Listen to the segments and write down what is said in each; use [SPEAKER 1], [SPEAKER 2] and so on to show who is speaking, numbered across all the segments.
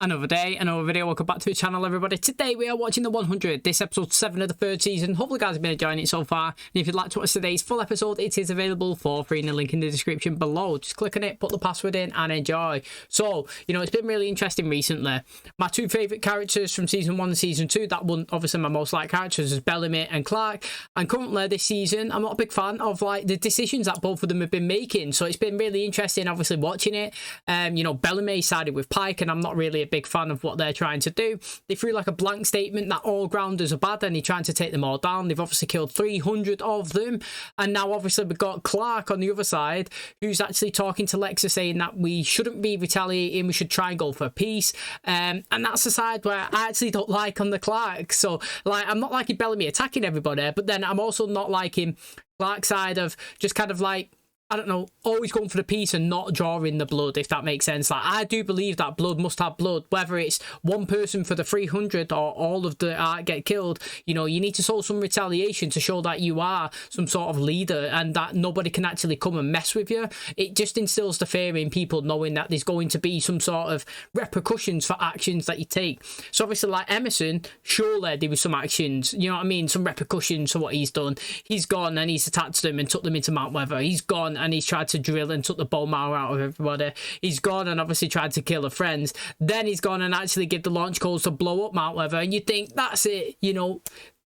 [SPEAKER 1] Another day, another video. Welcome back to the channel, everybody. Today we are watching the 100. This episode 7 of the 3rd season. Hopefully you guys have been enjoying it so far. And if you'd like to watch today's full episode, it is available for free in the link in the description below. Just click on it, put the password in and enjoy. So, you know, it's been really interesting recently. My two favourite characters from season 1 and season 2, that one obviously my most liked characters is Bellamy and Clark. And currently this season, I'm not a big fan of like the decisions that both of them have been making. So it's been really interesting obviously watching it. You know, Bellamy sided with Pike and I'm not really a big fan of what they're trying to do. They threw like a blank statement that all grounders are bad and they're trying to take them all down. They've obviously killed 300 of them, and now obviously we've got Clark on the other side who's actually talking to LEXA saying that we shouldn't be retaliating, we should try and go for peace, and that's the side where I actually don't like on the Clark. So like, I'm not liking Bellamy attacking everybody, but then I'm also not liking Clark's side of just kind of like, I don't know, always going for the peace and not drawing the blood, if that makes sense. Like, I do believe that blood must have blood, whether it's one person for the 300 or all of the ARK get killed. You know, you need to show some retaliation to show that you are some sort of leader and that nobody can actually come and mess with you. It just instills the fear in people knowing that there's going to be some sort of repercussions for actions that you take. So obviously, like Emerson, surely there was some actions, you know what I mean, some repercussions for what he's done. He's gone and he's attacked them and took them into Mount Weather. He's gone and he's tried to drill and took the bone marrow out of everybody. He's gone and obviously tried to kill her friends. Then he's gone and actually give the launch codes to blow up Mount Weather, and you think that's it, you know,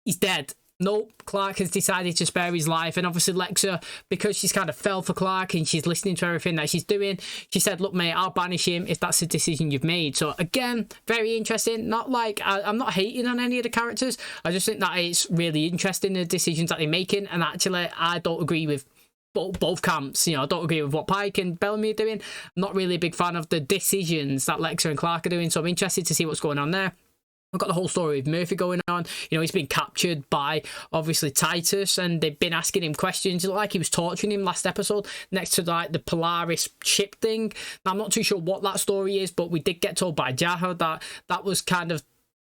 [SPEAKER 1] he's dead. Nope, Clark has decided to spare his life, and obviously Lexa, because she's kind of fell for Clark and she's listening to everything that she's doing, she said, look mate, I'll banish him if that's the decision you've made. So again, very interesting. Not like, I'm not hating on any of the characters, I just think that it's really interesting the decisions that they're making, and actually I don't agree with both camps. You know, I don't agree with what Pike and Bellamy are doing. I'm not really a big fan of the decisions that Lexa and Clark are doing, so I'm interested to see what's going on there. I've got the whole story of Murphy going on. You know, he's been captured by, obviously, Titus, and they've been asking him questions. It looked like he was torturing him last episode next to, like, the Polaris ship thing. Now, I'm not too sure what that story is, but we did get told by Jaha that that was kind of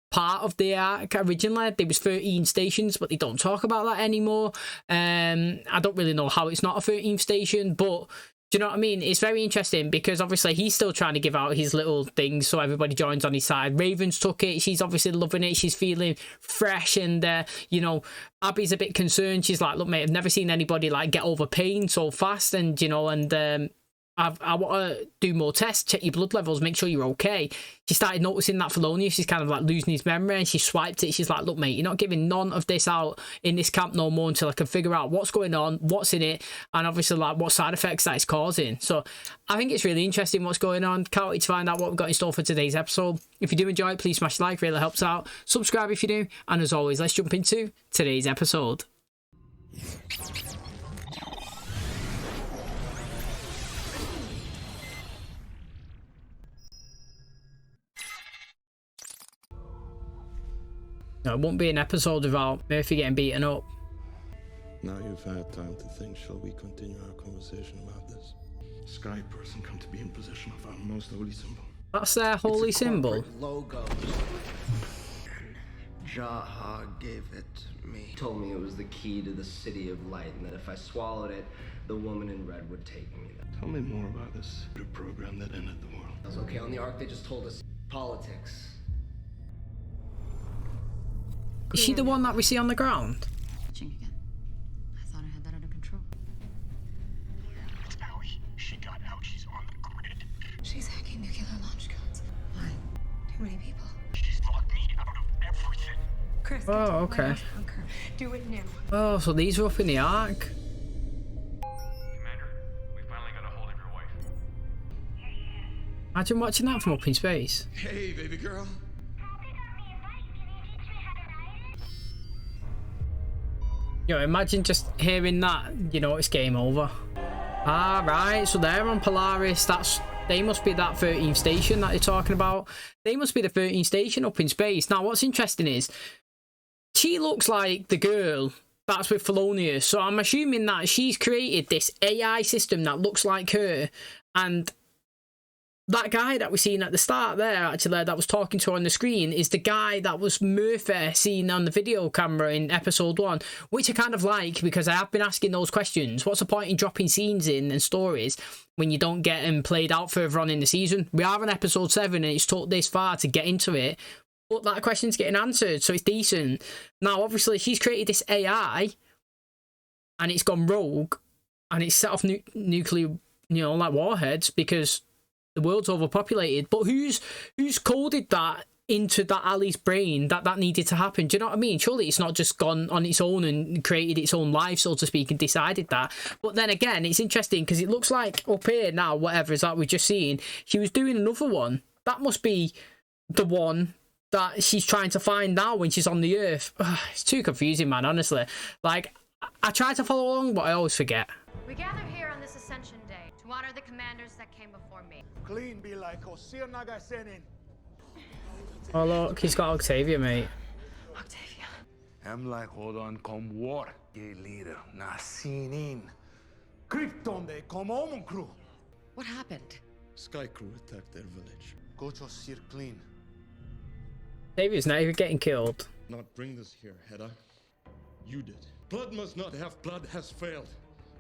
[SPEAKER 1] part of the ARK originally. There was 13 stations, but they don't talk about that anymore. I don't really know how it's not a 13th station, but do you know what I mean? It's very interesting because obviously he's still trying to give out his little things so everybody joins on his side. Raven's took it. She's obviously loving it. She's feeling fresh, and you know, Abby's a bit concerned. She's like, look mate, I've never seen anybody like get over pain so fast, and you know, and I want to do more tests, check your blood levels, make sure you're okay. She started noticing that Felonious, she's kind of like losing his memory, and she swiped it. She's like, look mate, you're not giving none of this out in this camp no more until I can figure out what's going on, what's in it, and obviously like what side effects that it's causing. So I think it's really interesting what's going on. Can't wait to find out what we've got in store for today's episode. If you do enjoy it, please smash like, really helps out. Subscribe if you do, and as always, let's jump into today's episode. No, it won't be an episode without Murphy getting beaten up.
[SPEAKER 2] Now you've had time to think, shall we continue our conversation about this? Sky person come to be in possession of our most holy symbol.
[SPEAKER 1] That's their holy symbol.
[SPEAKER 3] Logo. Jaha gave it to me. Told me it was the key to the city of light, and that if I swallowed it, the woman in red would take me there.
[SPEAKER 2] Tell me more about this program that ended the world.
[SPEAKER 3] That was okay. On the ARK, they just told us politics.
[SPEAKER 1] Is she the one that we see on the ground?
[SPEAKER 4] Again. I thought I had that under control.
[SPEAKER 5] It's Owie. She got out. She's on the grid.
[SPEAKER 4] She's hacking nuclear launch codes. Why? Too many people.
[SPEAKER 5] She's locked me out of everything.
[SPEAKER 4] Chris,
[SPEAKER 1] Oh, okay.
[SPEAKER 4] Do it now.
[SPEAKER 1] Oh, so these are up in the ARK.
[SPEAKER 5] Commander, we finally got a hold of your wife.
[SPEAKER 1] Imagine watching that from up in space.
[SPEAKER 2] Hey, baby girl.
[SPEAKER 1] You know, imagine just hearing that, you know, it's game over. Ah, right, so they're on Polaris. They must be that 13th station that they're talking about. They must be the 13th station up in space. Now, what's interesting is, she looks like the girl that's with Felonious. So I'm assuming that she's created this AI system that looks like her, and that guy that we seen at the start there, actually, that was talking to her on the screen, is the guy that was Murphy seen on the video camera in episode 1, which I kind of like, because I have been asking those questions. What's the point in dropping scenes in and stories when you don't get them played out further on in the season? We are on episode 7 and it's took this far to get into it, but that question's getting answered, so it's decent. Now, obviously, she's created this AI and it's gone rogue and it's set off nuclear, you know, like warheads, because the world's overpopulated. But who's coded that into that Ali's brain that needed to happen? Do you know what I mean? Surely it's not just gone on its own and created its own life, so to speak, and decided that. But then again, it's interesting because it looks like up here now, whatever is that we've just seen, she was doing another one. That must be the one that she's trying to find now when she's on the Earth. Ugh, it's too confusing, man, honestly. Like, I try to follow along, but I always forget.
[SPEAKER 6] We gather here on this Ascension Day to honor the commanders that came before me.
[SPEAKER 5] Clean be like Osir Nagasenin.
[SPEAKER 1] Oh, look, he's got Octavia, mate.
[SPEAKER 6] Octavia.
[SPEAKER 5] I'm like hold on come war. Gay leader Nasinin. Kryptonde come on crew.
[SPEAKER 6] What happened?
[SPEAKER 2] Sky Crew attacked their village.
[SPEAKER 5] Go to Osir clean.
[SPEAKER 1] Octavia's not even getting killed.
[SPEAKER 2] Not bring this here, Hedda. You did. Blood must not have blood has failed.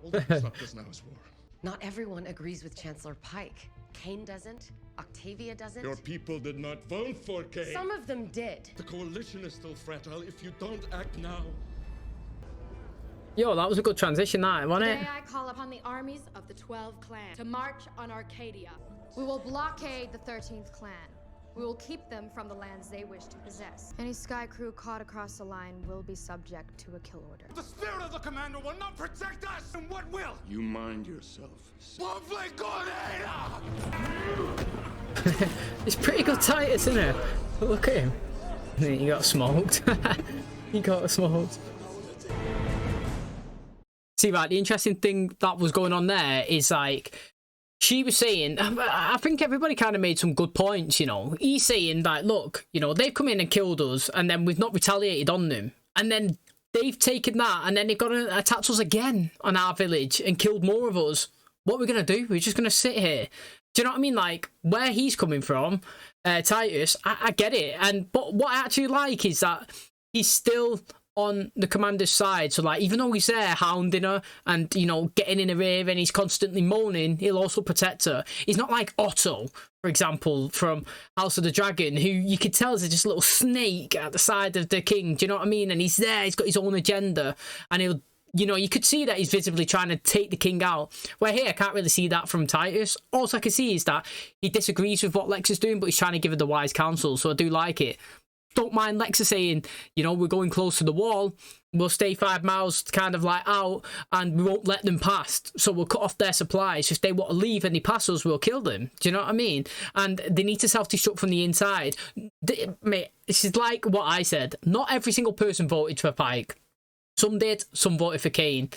[SPEAKER 2] All that is up this now is war.
[SPEAKER 6] Not everyone agrees with Chancellor Pike. Kane doesn't. Octavia doesn't.
[SPEAKER 2] Your people did not vote for Kane.
[SPEAKER 6] Some of them did.
[SPEAKER 2] The coalition is still fragile if you don't act now.
[SPEAKER 1] Yo, that was a good transition, that, wasn't it?
[SPEAKER 7] Today I call upon the armies of the 12 clans to march on Arcadia. We will blockade the 13th clan. We will keep them from the lands they wish to possess. Any Sky Crew caught across the line will be subject to a kill order.
[SPEAKER 5] The spirit of the commander will not protect us, and what will?
[SPEAKER 2] You mind yourself.
[SPEAKER 1] It's pretty good Titus, isn't it? But look at him. He got smoked. He got smoked. See, right, the interesting thing that was going on there is, like, she was saying, I think everybody kind of made some good points, you know. He's saying that, look, you know, they've come in and killed us and then we've not retaliated on them. And then they've taken that and then they've gone and attacked us again on our village and killed more of us. What are we going to do? We're just going to sit here. Do you know what I mean? Like, where he's coming from, Titus, I get it. But what I actually like is that he's still on the commander's side. So, like, even though he's there hounding her and, you know, getting in her ear and he's constantly moaning, he'll also protect her. He's not like Otto, for example, from House of the Dragon, who you could tell is just a little snake at the side of the king. Do you know what I mean? And he's there, he's got his own agenda, and he'll, you know, you could see that he's visibly trying to take the king out. Where here, I can't really see that from Titus. All I can see is that he disagrees with what Lex is doing, but he's trying to give her the wise counsel, so I do like it. Don't mind Lexa saying, you know, we're going close to the wall, we'll stay 5 miles kind of like out and we won't let them past, so we'll cut off their supplies. If they want to leave and they pass us, we'll kill them. Do you know what I mean? And they need to self-destruct from the inside. Mate, this is like what I said. Not every single person voted for Pike. Some did, some voted for Kane.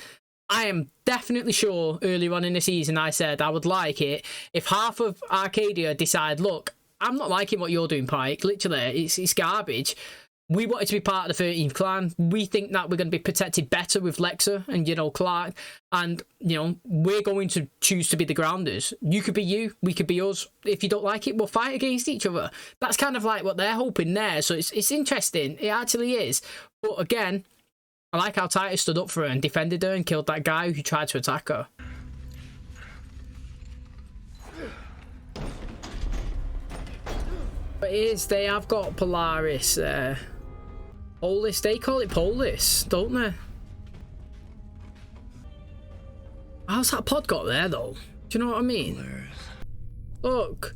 [SPEAKER 1] I am definitely sure earlier on in the season I said I would like it if half of Arcadia decide, look, I'm not liking what you're doing, Pike. Literally, it's garbage. We wanted to be part of the 13th clan. We think that we're going to be protected better with Lexa and, you know, Clark. And, you know, we're going to choose to be the grounders. You could be you. We could be us. If you don't like it, we'll fight against each other. That's kind of like what they're hoping there. So it's interesting. It actually is. But again, I like how Titus stood up for her and defended her and killed that guy who tried to attack her. But it is, they have got Polaris, Polis, they call it Polis, don't they? How's that pod got there, though? Do you know what I mean? Look,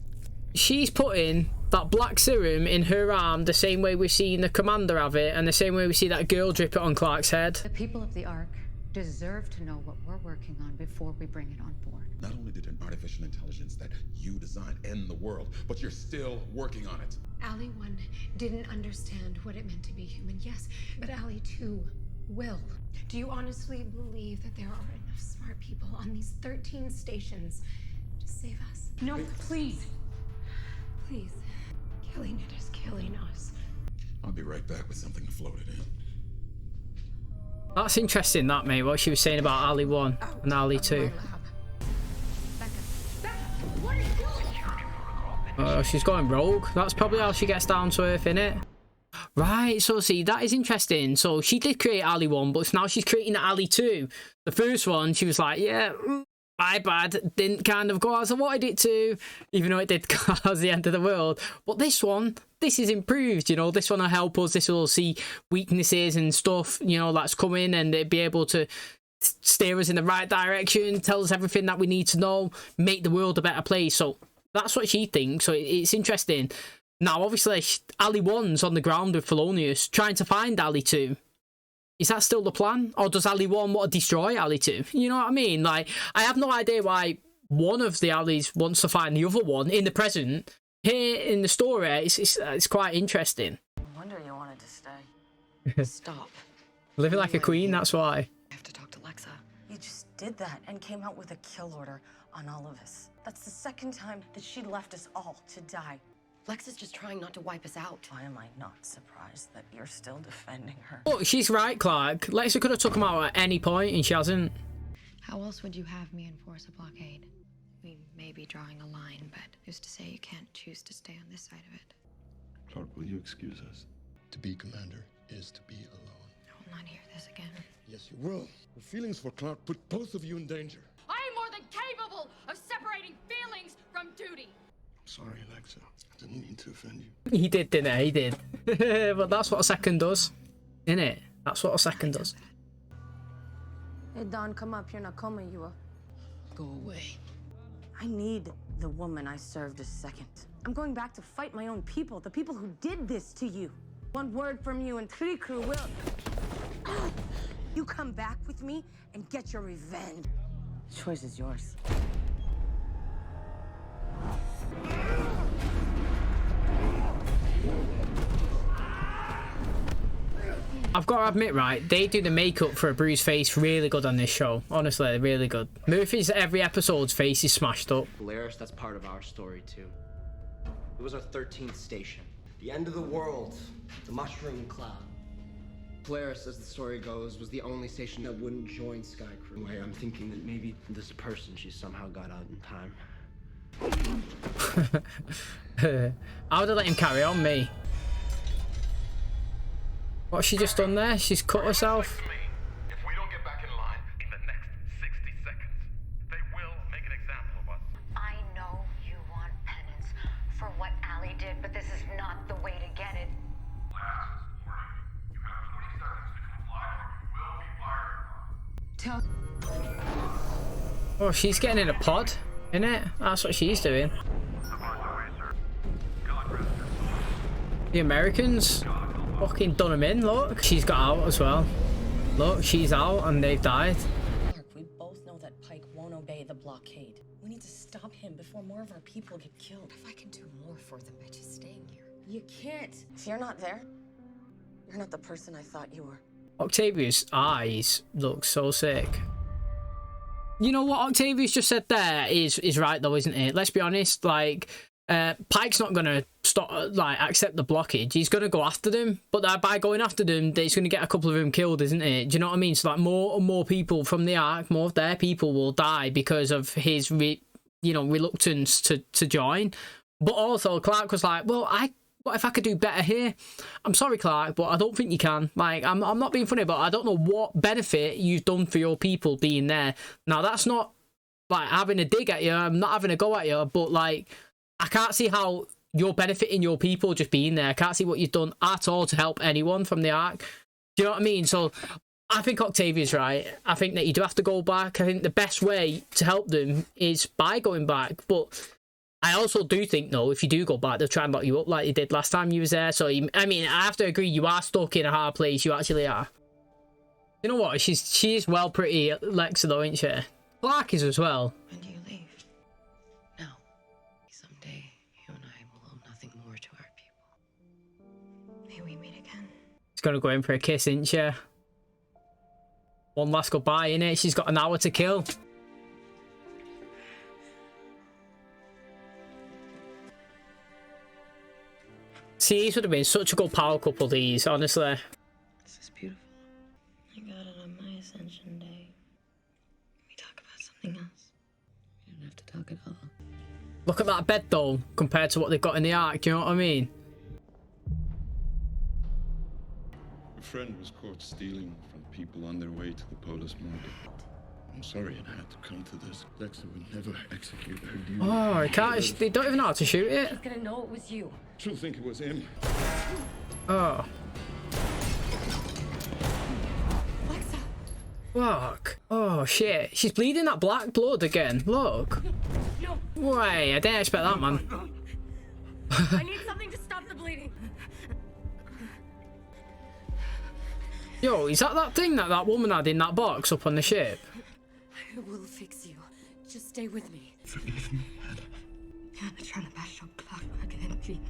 [SPEAKER 1] she's putting that black serum in her arm the same way we've seen the commander have it, and the same way we see that girl drip it on Clark's head.
[SPEAKER 8] The people of the ARK deserve to know what we're working on before we bring it on board.
[SPEAKER 9] Not only did an artificial intelligence that you designed end the world, but you're still working on it.
[SPEAKER 4] Ally 1 didn't understand what it meant to be human, yes, but Ally 2 will. Do you honestly believe that there are enough smart people on these 13 stations to save us? No, please. Please. Killing it is killing us.
[SPEAKER 9] I'll be right back with something to float it in.
[SPEAKER 1] That's interesting, that, mate, what she was saying about Ally 1 and Ally 2.
[SPEAKER 7] What are you doing?
[SPEAKER 1] Oh, she's going rogue. That's probably how she gets down to earth, innit? Right, so see, that is interesting. So she did create Ali 1, but now she's creating Ali 2. The first one, she was like, yeah, my bad. Didn't kind of go as I wanted it to, even though it did cause the end of the world. But this one, this is improved, you know. This one will help us. This will see weaknesses and stuff, you know, that's coming, and it'll be able to steer us in the right direction, tell us everything that we need to know, make the world a better place. So that's what she thinks. So it's interesting. Now, obviously, Ali 1's on the ground with Felonious, trying to find Ali 2. Is that still the plan? Or does Ali 1 want to destroy Ali 2? You know what I mean? Like, I have no idea why one of the Alis wants to find the other one in the present. Here in the story, it's quite interesting.
[SPEAKER 6] No wonder you wanted to stay. Stop.
[SPEAKER 1] Living like a queen, that's why.
[SPEAKER 6] I have to talk to LEXA. You just did that and came out with a kill order on all of us. That's the second time that she left us all to die. LEXA's just trying not to wipe us out. Why am I not surprised that you're still defending her?
[SPEAKER 1] Look, she's right, Clark. Lexa could have took him out at any point, and she hasn't.
[SPEAKER 4] How else would you have me enforce a blockade? We may be drawing a line, but who's to say you can't choose to stay on this side of it?
[SPEAKER 2] Clark, will you excuse us?
[SPEAKER 10] To be commander is to be alone.
[SPEAKER 4] I will not hear this again.
[SPEAKER 10] Yes, you will. Your feelings for Clark put both of you in danger.
[SPEAKER 7] I am more than capable of separating feelings from duty.
[SPEAKER 2] I'm sorry, Alexa. I didn't mean to offend you.
[SPEAKER 1] He did, didn't he? He did. But that's what a second does, innit? That's what a second does.
[SPEAKER 11] Hey, Don, come up. You're not coming, you are.
[SPEAKER 6] Go away.
[SPEAKER 11] I need the woman I served as second. I'm going back to fight my own people, the people who did this to you. One word from you and Three Crew will... You come back with me and get your revenge.
[SPEAKER 6] The choice is yours.
[SPEAKER 1] I've got to admit, right, they do the makeup for a bruised face really good on this show. Honestly, really good. Murphy's every episode's face is smashed up.
[SPEAKER 3] Polaris, that's part of our story too. It was our 13th station. The end of the world. The mushroom cloud. Polaris, as the story goes, was the only station that wouldn't join Sky Crew. I'm thinking that maybe this person, she somehow got out in time.
[SPEAKER 1] I would have let him carry on, me. What's she just done there? She's cut herself.
[SPEAKER 5] If we don't get back in line in the next 60 seconds, they will make an example of us.
[SPEAKER 8] I know you want penance for what Ali did, but this is not the way to get it.
[SPEAKER 5] Last warning. You have 20 seconds to comply or you will be fired.
[SPEAKER 11] Tell...
[SPEAKER 1] Oh, she's getting in a pod, innit? That's what she's doing. The Americans fucking done him in, look. She's got out as well. Look, she's out and they've died.
[SPEAKER 6] Clark, we both know that Pike won't obey the blockade. We need to stop him before more of our people get killed.
[SPEAKER 4] If I can do more for them by just staying here.
[SPEAKER 6] You can't. If you're not there, you're not the person I thought you were.
[SPEAKER 1] Octavius' eyes look so sick. You know what Octavius just said there is right though, isn't it? Let's be honest, like, Pike's not gonna stop, like, accept the blockage. He's gonna go after them, but by going after them, it's gonna get a couple of them killed, isn't it? Do you know what I mean? So like, more and more people from the ARK, more of their people will die because of his, reluctance to join. But also, Clark was like, well, what if I could do better here? I'm sorry, Clark, but I don't think you can. Like, I'm not being funny, but I don't know what benefit you've done for your people being there. Now, that's not, like, having a dig at you. I'm not having a go at you, but, like, I can't see how you're benefiting your people just being there. I can't see what you've done at all to help anyone from the ARK. Do you know what I mean? So, I think Octavia's right. I think that you do have to go back. I think the best way to help them is by going back, but I also do think, though, if you do go back, they'll try and lock you up like they did last time you was there. So, I mean, I have to agree, you are stuck in a hard place. You actually are. You know what? She is well pretty, Lexa, though, isn't she? Clark is as well.
[SPEAKER 6] When do you leave? No. Someday, you and I will owe nothing more to our people.
[SPEAKER 4] May we meet again?
[SPEAKER 1] She's going to go in for a kiss, isn't she? One last goodbye, innit? She's got an hour to kill. See, these would have been such a good power couple, these, honestly.
[SPEAKER 6] This is beautiful. I got it on my ascension day. Can we talk about something else? We don't have to talk at all.
[SPEAKER 1] Look at that bed though, compared to what they've got in the ARK, do you know what I mean?
[SPEAKER 2] A friend was caught stealing from people on their way to the Polish market. I'm sorry it had to come to this. LEXA would never execute her duty.
[SPEAKER 1] Oh, I can't. They don't even know how to shoot it.
[SPEAKER 11] He's gonna know it was you.
[SPEAKER 2] She'll think it was him.
[SPEAKER 1] Oh.
[SPEAKER 11] Lexa.
[SPEAKER 1] Fuck. Oh shit. She's bleeding that black blood again. Look.
[SPEAKER 11] No.
[SPEAKER 1] Wait, I didn't expect that, man.
[SPEAKER 11] I need something to stop the bleeding.
[SPEAKER 1] Yo, is that thing that woman had in that box up on the ship?
[SPEAKER 11] I will fix you. Just stay with me.
[SPEAKER 2] Forgive me, Heather.
[SPEAKER 11] I'm trying to bash up clock again, Jean.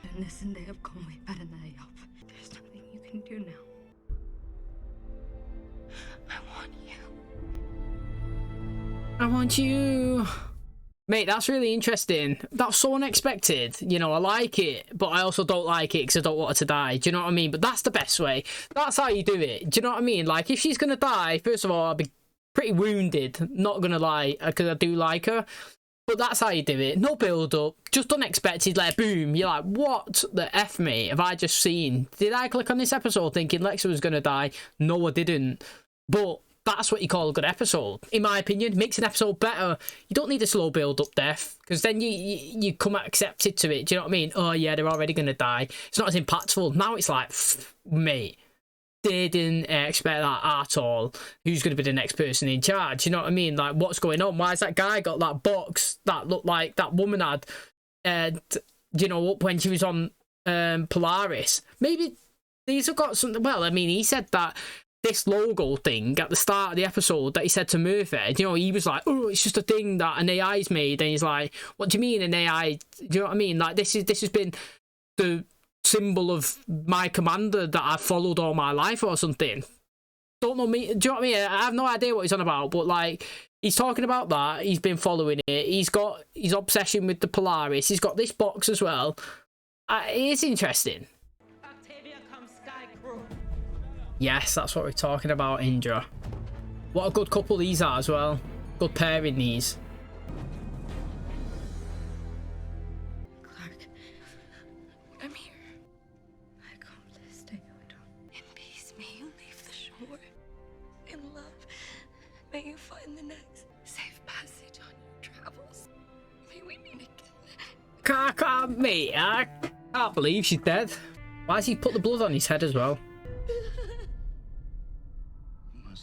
[SPEAKER 11] And listen, they have come way better than I hope. There's nothing you can do now. I want you.
[SPEAKER 1] I want you. Mate, that's really interesting. That's so unexpected. You know, I like it, but I also don't like it because I don't want her to die. Do you know what I mean? But that's the best way. That's how you do it. Do you know what I mean? Like, if she's going to die, first of all, I'll be pretty wounded. Not going to lie, because I do like her. But that's how you do it. No build-up. Just unexpected, like, boom. You're like, what the F, mate, have I just seen? Did I click on this episode thinking Lexa was going to die? No, I didn't. But that's what you call a good episode, in my opinion. Makes an episode better. You don't need a slow build-up death, because then you come accepted to it. Do you know what I mean? Oh yeah, they're already gonna die. It's not as impactful. Now it's like, mate, didn't expect that at all. Who's gonna be the next person in charge? You know what I mean? Like, what's going on? Why has that guy got that box that looked like that woman had, you know, up when she was on Polaris? Maybe these have got something. Well, I mean, he said that this logo thing at the start of the episode that he said to Murphy, you know, he was like, oh, it's just a thing that an AI's made, and he's like, what do you mean an AI? Do you know what I mean? Like, this has been the symbol of my commander that I've followed all my life or something. Don't know me. Do you know what I mean? I have no idea what he's on about, but like, he's talking about that. He's been following it. He's got his obsession with the Polaris. He's got this box as well. It is interesting. Yes, that's what we're talking about, Indra. What a good couple these are as well. Good pairing, these.
[SPEAKER 11] Clark, I'm here. I come to stay with you. In peace, may you leave the shore. In love, may you find the next safe passage on your travels. May we meet again.
[SPEAKER 1] Mate, I can't believe she's dead. Why has he put the blood on his head as well?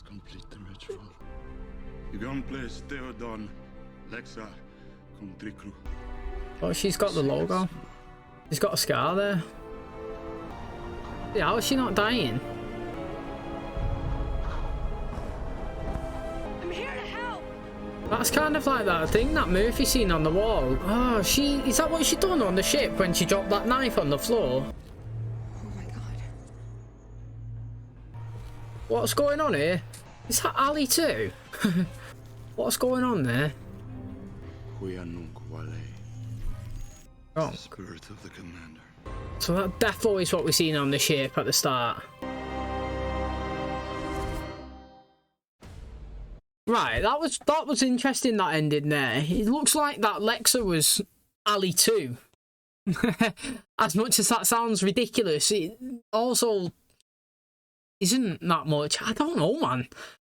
[SPEAKER 2] Complete the ritual. Igon place Theodon, LEXA, Contricru.
[SPEAKER 1] Oh, she's got the logo. She's got a scar there. Yeah, how is she not dying?
[SPEAKER 11] I'm here to help.
[SPEAKER 1] That's kind of like that thing that Murphy seen on the wall. Oh, is that what she done on the ship when she dropped that knife on the floor?
[SPEAKER 11] Oh my god.
[SPEAKER 1] What's going on here? Is that Ali too? What's going on there? Oh.
[SPEAKER 2] Spirit of the commander.
[SPEAKER 1] So that definitely is what we're seeing on the ship at the start. Right, that was interesting, that ending there. It looks like that LEXA was Ali too. As much as that sounds ridiculous, it also isn't that much. I don't know, man.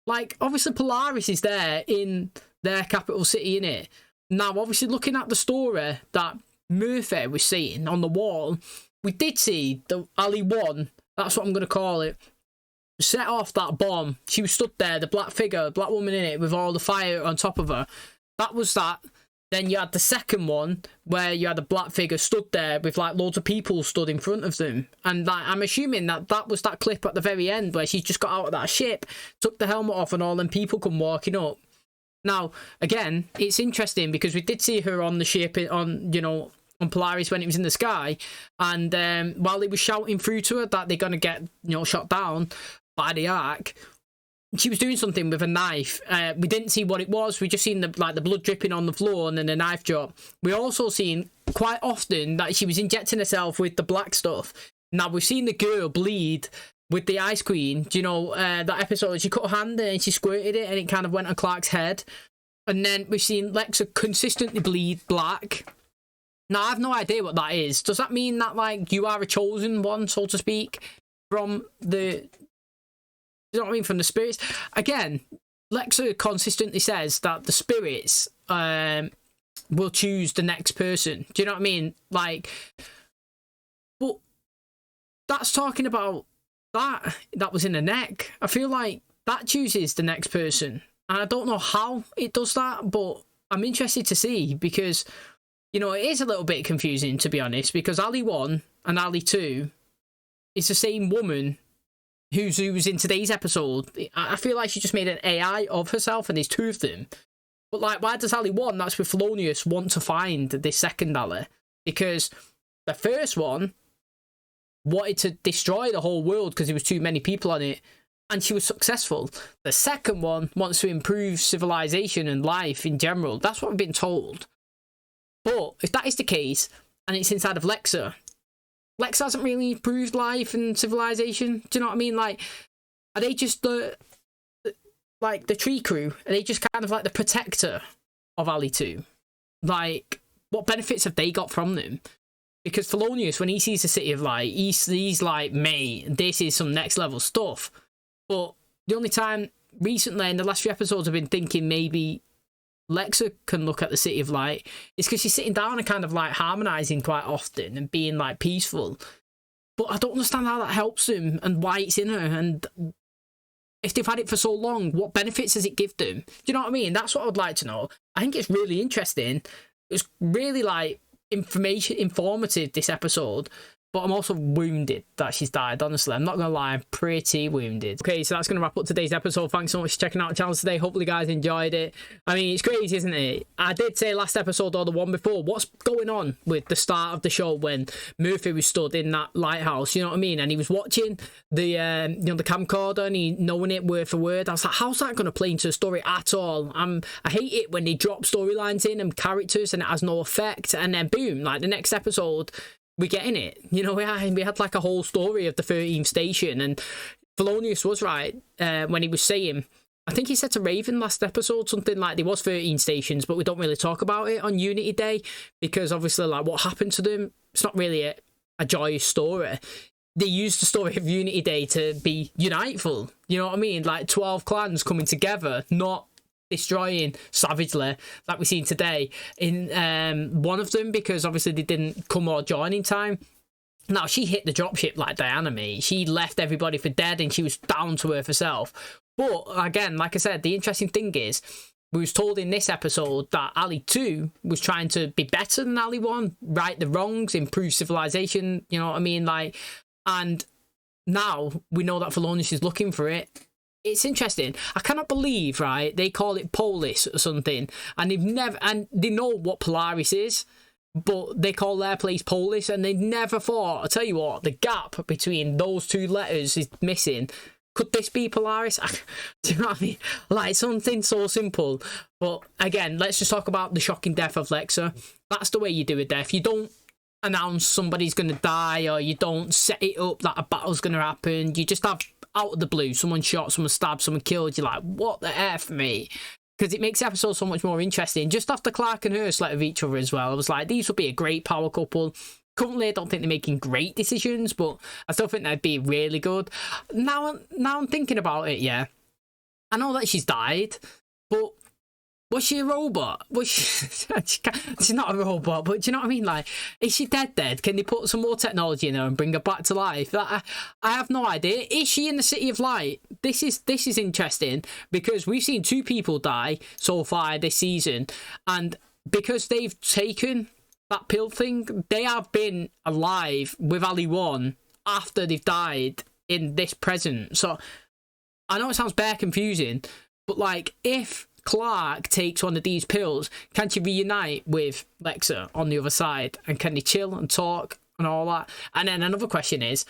[SPEAKER 1] Like, obviously Polaris is there in their capital city, innit? Now, obviously, looking at the story that Murphy was seeing on the wall, we did see the Ali 1, that's what I'm going to call it, set off that bomb. She was stood there, the black figure, black woman in it with all the fire on top of her. That was that. Then you had the second one where you had a black figure stood there with like loads of people stood in front of them. And like, I'm assuming that was that clip at the very end where she's just got out of that ship, took the helmet off, and all them people come walking up. Now, again, it's interesting because we did see her on the ship on Polaris when it was in the sky. And while they were shouting through to her that they're going to get, shot down by the ARK, she was doing something with a knife. We didn't see what it was. We just seen the blood dripping on the floor and then the knife drop. We also seen quite often that she was injecting herself with the black stuff. Now we've seen the girl bleed with the Ice Queen. Do you know that episode? She cut her hand and she squirted it and it kind of went on Clark's head. And then we've seen Lexa consistently bleed black. Now, I have no idea what that is. Does that mean that, like, you are a chosen one, so to speak, from the... You know what I mean? From the spirits? Again, Lexa consistently says that the spirits will choose the next person. Do you know what I mean? Like, but that's talking about that was in the neck. I feel like that chooses the next person. And I don't know how it does that, but I'm interested to see because, you know, it is a little bit confusing, to be honest, because Ali 1 and Ali 2 is the same woman who's in today's episode. I feel like she just made an AI of herself and there's two of them. But, like, why does Ali 1, that's with Felonious, want to find this second Ali? Because the first one wanted to destroy the whole world because there was too many people on it, and she was successful. The second one wants to improve civilization and life in general. That's what we've been told. But if that is the case, and it's inside of Lexa, Lexa hasn't really improved life and civilization. Do you know what I mean? Like, are they just like the tree crew? Are they just kind of like the protector of Ali 2? Like, what benefits have they got from them? Because Felonious, when he sees the City of Light, he's like, mate, this is some next level stuff. But the only time recently in the last few episodes I've been thinking maybe Lexa can look at the City of Light is because she's sitting down and kind of like harmonizing quite often and being like peaceful. But I don't understand how that helps them and why it's in her. And if they've had it for so long, what benefits does it give them? Do you know what I mean? That's what I'd like to know. I think it's really interesting. It was really like informative, this episode. But I'm also wounded that she's died, honestly. I'm not going to lie, I'm pretty wounded. Okay, so that's going to wrap up today's episode. Thanks so much for checking out the channel today. Hopefully you guys enjoyed it. I mean, it's crazy, isn't it? I did say last episode or the one before, what's going on with the start of the show when Murphy was stood in that lighthouse, you know what I mean? And he was watching the, you know, the camcorder and he knowing it word for word. I was like, how's that going to play into the story at all? I hate it when they drop storylines in and characters and it has no effect. And then boom, like the next episode, we're getting it. You know, we had like a whole story of the 13th station, and Felonious was right when he was saying, I think he said to Raven last episode something like there was 13 stations, but we don't really talk about it on Unity Day because obviously like what happened to them, it's not really a joyous story. They used the story of Unity Day to be uniteful, you know what I mean? Like 12 clans coming together, not destroying savagely like we've seen today in one of them because obviously they didn't come or join in time. Now she hit the dropship like Diana, mate. She left everybody for dead and she was down to earth herself. But again, like I said, the interesting thing is we was told in this episode that Ali 2 was trying to be better than Ali 1, right the wrongs, improve civilization, you know what I mean? Like, and now we know that Felonious is looking for it. It's interesting. I cannot believe, right, they call it Polis or something, and they know what Polaris is, but they call their place Polis, and they never thought, I'll tell you what, the gap between those two letters is missing. Could this be Polaris? Do you know what I mean? Like, something so simple. But again, let's just talk about the shocking death of Lexa. That's the way you do a death. You don't announce somebody's going to die, or you don't set it up that a battle's going to happen. You just have out of the blue, someone shot, someone stabbed, someone killed. You're like, what the F, mate? Because it makes the episode so much more interesting. Just after Clark and her slept with each other as well, I was like, these would be a great power couple. Currently, I don't think they're making great decisions, but I still think they'd be really good. Now I'm thinking about it, yeah. I know that she's died, but was she a robot? Was she... she's not a robot, but do you know what I mean? Like, is she dead? Can they put some more technology in her and bring her back to life? I have no idea. Is she in the City of Light? This is interesting because we've seen 2 people die so far this season, and because they've taken that pill thing, they have been alive with Ali 1 after they've died in this present. So I know it sounds bare confusing, but like, if Clark takes one of these pills, can she reunite with Lexa on the other side, and can they chill and talk and all that? And then another question is,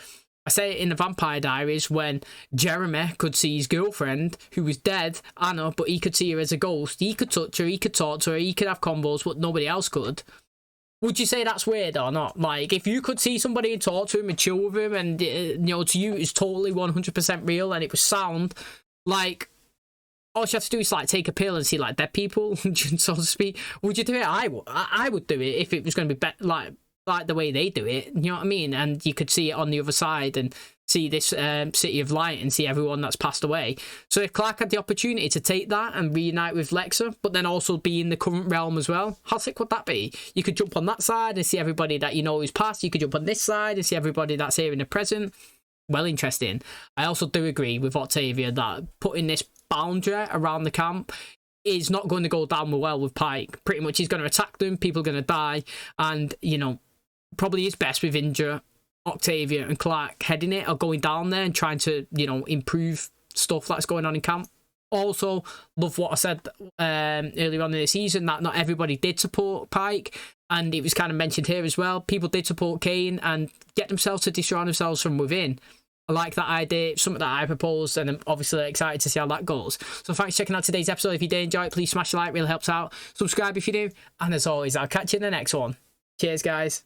[SPEAKER 1] I say it in the Vampire Diaries, when Jeremy could see his girlfriend who was dead, Anna, but he could see her as a ghost. He could touch her, he could talk to her, he could have combos, but nobody else could. Would you say that's weird or not? Like, if you could see somebody and talk to him and chill with him, and you know, to you it's totally 100% real and it was sound, like, all you have to do is like take a pill and see like dead people, so to speak. Would you do it? I would do it if it was going to be like the way they do it. You know what I mean? And you could see it on the other side and see this city of light and see everyone that's passed away. So if Clark had the opportunity to take that and reunite with Lexa, but then also be in the current realm as well, how sick would that be? You could jump on that side and see everybody that you know who's passed. You could jump on this side and see everybody that's here in the present. Well, interesting. I also do agree with Octavia that putting this boundary around the camp is not going to go down well with Pike. Pretty much he's going to attack them, people are going to die, and, you know, probably is best with Indra, Octavia and Clark heading it or going down there and trying to, you know, improve stuff that's going on in camp. Also, love what I said earlier on in the season, that not everybody did support Pike, and it was kind of mentioned here as well. People did support Kane and get themselves to destroy themselves from within. I like that idea, something that I proposed, and I'm obviously excited to see how that goes. So thanks for checking out today's episode. If you did enjoy it, please smash the like, really helps out. Subscribe if you do, and as always, I'll catch you in the next one. Cheers, guys.